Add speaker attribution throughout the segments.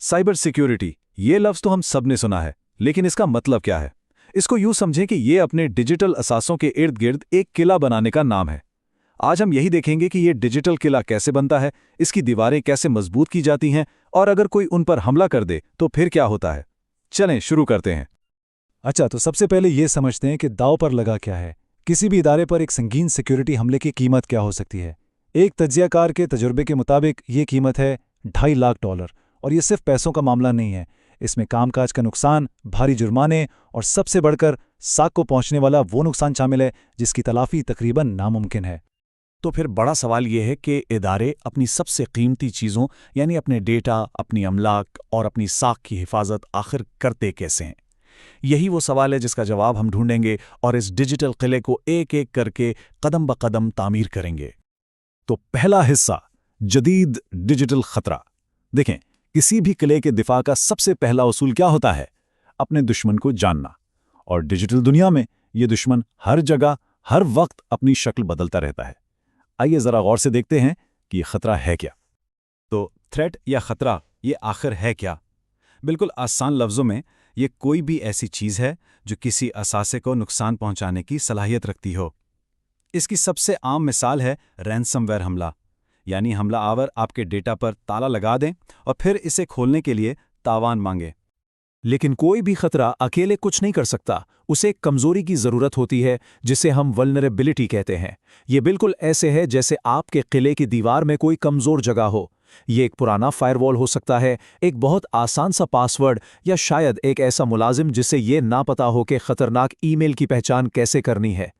Speaker 1: Cyber security, ये लफ्ज़ तो हम सब ने सुना है, लेकिन इसका मतलब क्या है? इसको यूं समझें कि ये अपने डिजिटल असासों के इर्द गिर्द एक किला बनाने का नाम है। आज हम यही देखेंगे कि ये डिजिटल किला कैसे बनता है, इसकी दीवारें कैसे मजबूत की जाती हैं, और अगर कोई उन पर हमला कर दे तो फिर क्या होता है। चलें शुरू करते हैं।
Speaker 2: अच्छा, तो सबसे पहले ये समझते हैं कि दांव पर लगा क्या है। किसी भी इदारे पर एक संगीन सिक्योरिटी हमले की कीमत क्या हो सकती है। एक तज्जियाकार के तजुर्बे के मुताबिक ये कीमत है $2.5 लाख। और ये सिर्फ पैसों का मामला नहीं है, इसमें कामकाज का नुकसान, भारी जुर्माने और सबसे बढ़कर साख को पहुंचने वाला वो नुकसान शामिल है जिसकी तलाफी तकरीबन नामुमकिन है।
Speaker 1: तो फिर बड़ा सवाल ये है कि इदारे अपनी सबसे कीमती चीज़ों यानी अपने डेटा, अपनी अमलाक और अपनी साख की हिफाजत आखिर करते कैसे हैं? यही वो सवाल है जिसका जवाब हम ढूंढेंगे और इस डिजिटल किले को एक एक करके कदम ब कदम तामीर करेंगे। तो पहला हिस्सा, जदीद डिजिटल खतरा। देखें, किसी भी किले के दिफा का सबसे पहला उसूल क्या होता है? अपने दुश्मन को जानना। और डिजिटल दुनिया में ये दुश्मन हर जगह, हर वक्त अपनी शक्ल बदलता रहता है। आइए जरा गौर से देखते हैं कि ये खतरा है क्या। तो थ्रेट या खतरा ये आखिर है क्या? बिल्कुल आसान लफ्ज़ों में, ये कोई भी ऐसी चीज़ है जो किसी असासे को नुकसान पहुंचाने की सलाहियत रखती हो। इसकी सबसे आम मिसाल है रैनसमवेयर हमला, यानी हमला आवर आपके डेटा पर ताला लगा दें और फिर इसे खोलने के लिए तावान मांगे। लेकिन कोई भी खतरा अकेले कुछ नहीं कर सकता, उसे एक कमजोरी की जरूरत होती है जिसे हम वल्नरेबिलिटी कहते हैं। ये बिल्कुल ऐसे है जैसे आपके किले की दीवार में कोई कमजोर जगह हो। ये एक पुराना फायरवॉल हो सकता है, एक बहुत आसान सा पासवर्ड, या शायद एक ऐसा मुलाजिम जिसे ये ना पता हो कि खतरनाक ईमेल की पहचान कैसे करनी है।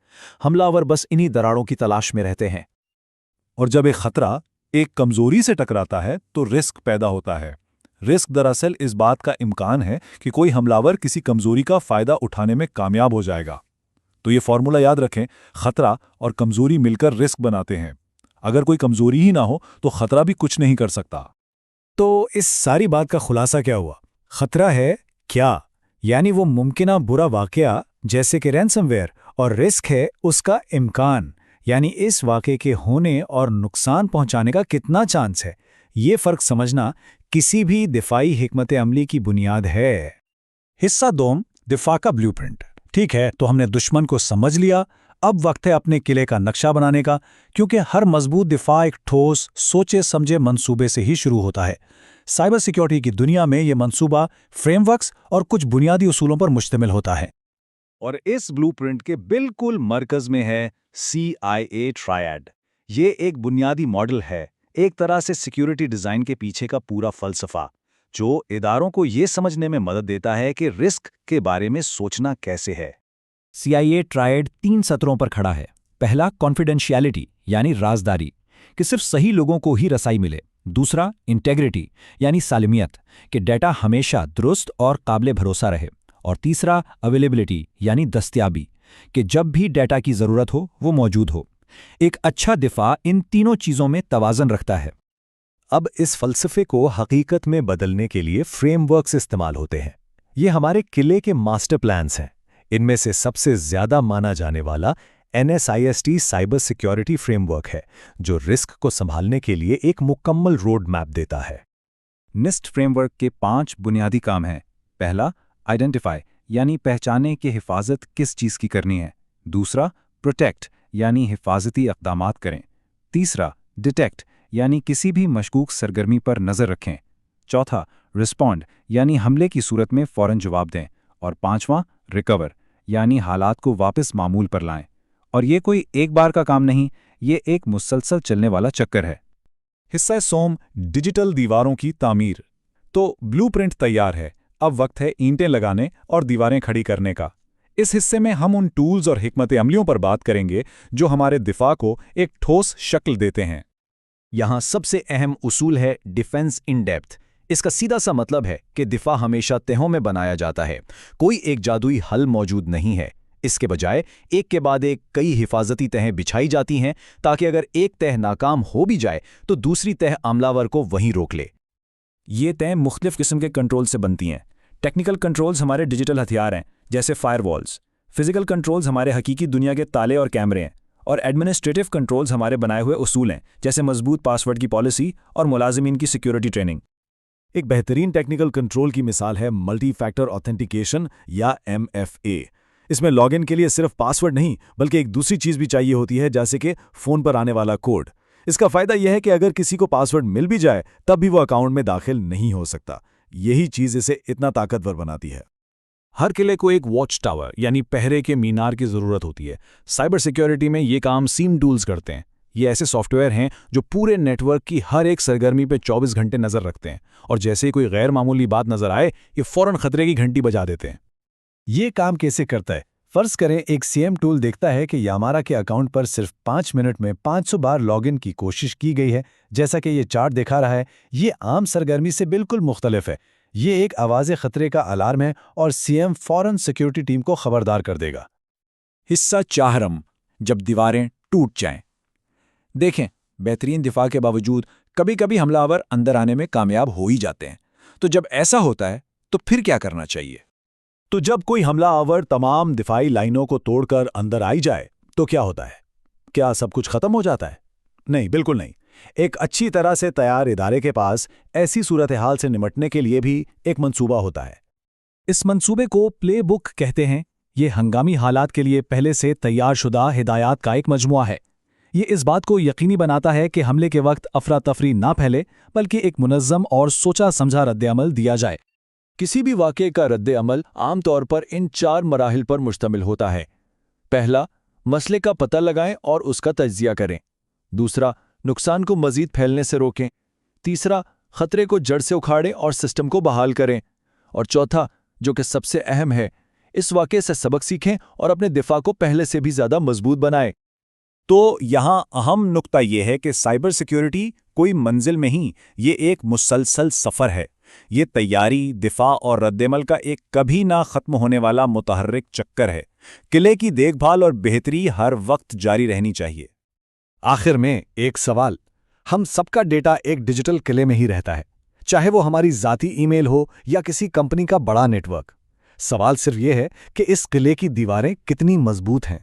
Speaker 1: हमलावर बस इन्हीं दरारों की तलाश में रहते हैं।
Speaker 2: और जब एक खतरा एक कमजोरी से टकराता है तो रिस्क पैदा होता है। रिस्क दरअसल इस बात का इम्कान है कि कोई हमलावर किसी कमजोरी का फायदा उठाने में कामयाब हो जाएगा। तो ये फॉर्मूला याद रखें, खतरा और कमजोरी मिलकर रिस्क बनाते हैं। अगर कोई कमजोरी ही ना हो तो खतरा भी कुछ नहीं कर सकता।
Speaker 1: तो इस सारी बात का खुलासा क्या हुआ? खतरा है क्या, यानी वो मुमकिना बुरा वाकया जैसे कि रैनसमवेयर, और रिस्क है उसका इम्कान, यानी इस वाक़े के होने और नुकसान पहुंचाने का कितना चांस है। ये फ़र्क समझना किसी भी दिफाई हिकमत अमली की बुनियाद है।
Speaker 2: हिस्सा 2, दिफा का ब्लूप्रिंट। ठीक है, तो हमने दुश्मन को समझ लिया, अब वक्त है अपने किले का नक्शा बनाने का, क्योंकि हर मजबूत दिफा एक ठोस, सोचे समझे मंसूबे से ही शुरू होता है। साइबर सिक्योरिटी की दुनिया में ये मंसूबा फ्रेमवर्क्स और कुछ बुनियादी उसूलों पर मुश्तमिल होता है।
Speaker 1: और इस ब्लूप्रिंट के बिल्कुल मरकज में है CIA ट्रायड। ये एक बुनियादी मॉडल है, एक तरह से सिक्योरिटी डिज़ाइन के पीछे का पूरा फलसफा, जो इदारों को ये समझने में मदद देता है कि रिस्क के बारे में सोचना कैसे है।
Speaker 3: CIA ट्रायड 3 सत्रों पर खड़ा है। पहला, कॉन्फिडेंशियलिटी यानी राजदारी, कि सिर्फ सही लोगों को ही रसाई मिले। दूसरा, इंटेग्रिटी यानी सालिमियत, कि डेटा हमेशा दुरुस्त और काबिल भरोसा रहे। और तीसरा, अवेलेबिलिटी यानी दस्तयाबी, कि जब भी डेटा की ज़रूरत हो वो मौजूद हो। एक अच्छा दिफा इन तीनों चीज़ों में तवाज़न रखता है।
Speaker 2: अब इस फलसफे को हकीकत में बदलने के लिए फ्रेमवर्क्स इस्तेमाल होते हैं। ये हमारे किले के मास्टर प्लान्स हैं। इनमें से सबसे ज्यादा माना जाने वाला NSIST साइबर सिक्योरिटी फ्रेमवर्क है, जो रिस्क को संभालने के लिए एक मुकम्मल रोड मैप देता है।
Speaker 1: निस्ट फ्रेमवर्क के 5 बुनियादी काम हैं। पहला, आइडेंटिफाई यानी पहचाने कि हिफाजत किस चीज़ की करनी है। दूसरा, प्रोटेक्ट यानी हिफाजती इक़दामात करें। तीसरा, डिटेक्ट यानी किसी भी मशकूक सरगर्मी पर नज़र रखें। चौथा, रिस्पॉन्ड यानी हमले की सूरत में फ़ौरन जवाब दें। और पांचवां, रिकवर यानी हालात को वापस मामूल पर लाएं। और ये कोई एक बार का काम नहीं, ये एक मुसलसल चलने वाला चक्कर है।
Speaker 2: हिस्सा सोम, डिजिटल दीवारों की तामीर। तो ब्लूप्रिंट तैयार है, अब वक्त है ईंटें लगाने और दीवारें खड़ी करने का। इस हिस्से में हम उन टूल्स और हिकमत अमलियों पर बात करेंगे जो हमारे दिफा को एक ठोस शक्ल देते हैं।
Speaker 3: यहाँ सबसे अहम उसूल है डिफेंस इन डेप्थ। इसका सीधा सा मतलब है कि दिफा हमेशा तहों में बनाया जाता है। कोई एक जादुई हल मौजूद नहीं है। इसके बजाय एक के बाद एक कई हिफाजती तहें बिछाई जाती हैं, ताकि अगर एक तह नाकाम हो भी जाए तो दूसरी तह हमलावर को वहीं रोक ले।
Speaker 1: ये तह मुख्तलिफ किस्म के कंट्रोल से बनती हैं। टेक्निकल कंट्रोल्स हमारे डिजिटल हथियार हैं, जैसे फायरवॉल्स। फिजिकल कंट्रोल्स हमारे हकीकी दुनिया के ताले और कैमरे हैं। और एडमिनिस्ट्रेटिव कंट्रोल्स हमारे बनाए हुए उसूल हैं, जैसे मजबूत पासवर्ड की पॉलिसी और मुलाजिमीन की सिक्योरिटी ट्रेनिंग। ایک بہترین ٹیکنیکل کنٹرول کی مثال ہے ملٹی فیکٹر آتھینٹیکیشن یا MFA۔ اس میں لاگ ان کے لیے صرف پاس ورڈ نہیں بلکہ ایک دوسری چیز بھی چاہیے ہوتی ہے، جیسے کہ فون پر آنے والا کوڈ۔ اس کا فائدہ یہ ہے کہ اگر کسی کو پاس ورڈ مل بھی جائے تب بھی وہ اکاؤنٹ میں داخل نہیں ہو سکتا۔ یہی چیز اسے اتنا طاقتور بناتی ہے۔ ہر قلعے کو ایک واچ ٹاور یعنی پہرے کے مینار کی ضرورت ہوتی ہے۔ سائبر سیکیورٹی میں یہ کام سیم ٹولز کرتے ہیں۔ یہ ایسے سافٹ ویئر ہیں جو پورے نیٹ ورک کی ہر ایک سرگرمی پہ 24 گھنٹے نظر رکھتے ہیں، اور جیسے ہی کوئی غیر معمولی بات نظر آئے یہ فوراً خطرے کی گھنٹی بجا دیتے ہیں۔
Speaker 3: یہ کام کیسے کرتا ہے؟ فرض کریں ایک CM ٹول دیکھتا ہے کہ یامارا کے اکاؤنٹ پر صرف 5 منٹ میں 500 بار لاگ ان کی کوشش کی گئی ہے، جیسا کہ یہ چارٹ دکھا رہا ہے۔ یہ عام سرگرمی سے بالکل مختلف ہے۔ یہ ایک آواز خطرے کا الارم ہے اور CM فوراً سیکیورٹی ٹیم کو خبردار کر دے گا۔
Speaker 1: حصہ چاہرم، جب دیواریں ٹوٹ جائیں۔ دیکھیں، بہترین دفاع کے باوجود کبھی کبھی حملہ آور اندر آنے میں کامیاب ہو ہی جاتے ہیں۔ تو جب ایسا ہوتا ہے تو پھر کیا کرنا چاہیے؟ تو جب کوئی حملہ آور تمام دفاعی لائنوں کو توڑ کر اندر آئی جائے تو کیا ہوتا ہے؟ کیا سب کچھ ختم ہو جاتا ہے؟ نہیں، بالکل نہیں۔ ایک اچھی طرح سے تیار ادارے کے پاس ایسی صورتحال سے نمٹنے کے لیے بھی ایک منصوبہ ہوتا ہے۔
Speaker 2: اس منصوبے کو پلے بک کہتے ہیں۔ یہ ہنگامی حالات کے لیے پہلے سے تیار شدہ ہدایات کا ایک مجموعہ ہے۔ یہ اس بات کو یقینی بناتا ہے کہ حملے کے وقت افراتفری نہ پھیلے، بلکہ ایک منظم اور سوچا سمجھا رد عمل دیا جائے۔
Speaker 3: کسی بھی واقعے کا رد عمل عام طور پر ان 4 مراحل پر مشتمل ہوتا ہے۔ پہلا، مسئلے کا پتہ لگائیں اور اس کا تجزیہ کریں۔ دوسرا، نقصان کو مزید پھیلنے سے روکیں۔ تیسرا، خطرے کو جڑ سے اکھاڑیں اور سسٹم کو بحال کریں۔ اور چوتھا، جو کہ سب سے اہم ہے، اس واقعے سے سبق سیکھیں اور اپنے دفاع کو پہلے سے بھی زیادہ مضبوط بنائیں۔
Speaker 1: تو یہاں اہم نقطہ یہ ہے کہ سائبر سیکیورٹی کوئی منزل میں ہی، یہ ایک مسلسل سفر ہے۔ یہ تیاری، دفاع اور رد عمل کا ایک کبھی نہ ختم ہونے والا متحرک چکر ہے۔ قلعے کی دیکھ بھال اور بہتری ہر وقت جاری رہنی چاہیے۔
Speaker 2: آخر میں ایک سوال، ہم سب کا ڈیٹا ایک ڈیجیٹل قلعے میں ہی رہتا ہے، چاہے وہ ہماری ذاتی ای میل ہو یا کسی کمپنی کا بڑا نیٹ ورک۔ سوال صرف یہ ہے کہ اس قلعے کی دیواریں کتنی مضبوط ہیں۔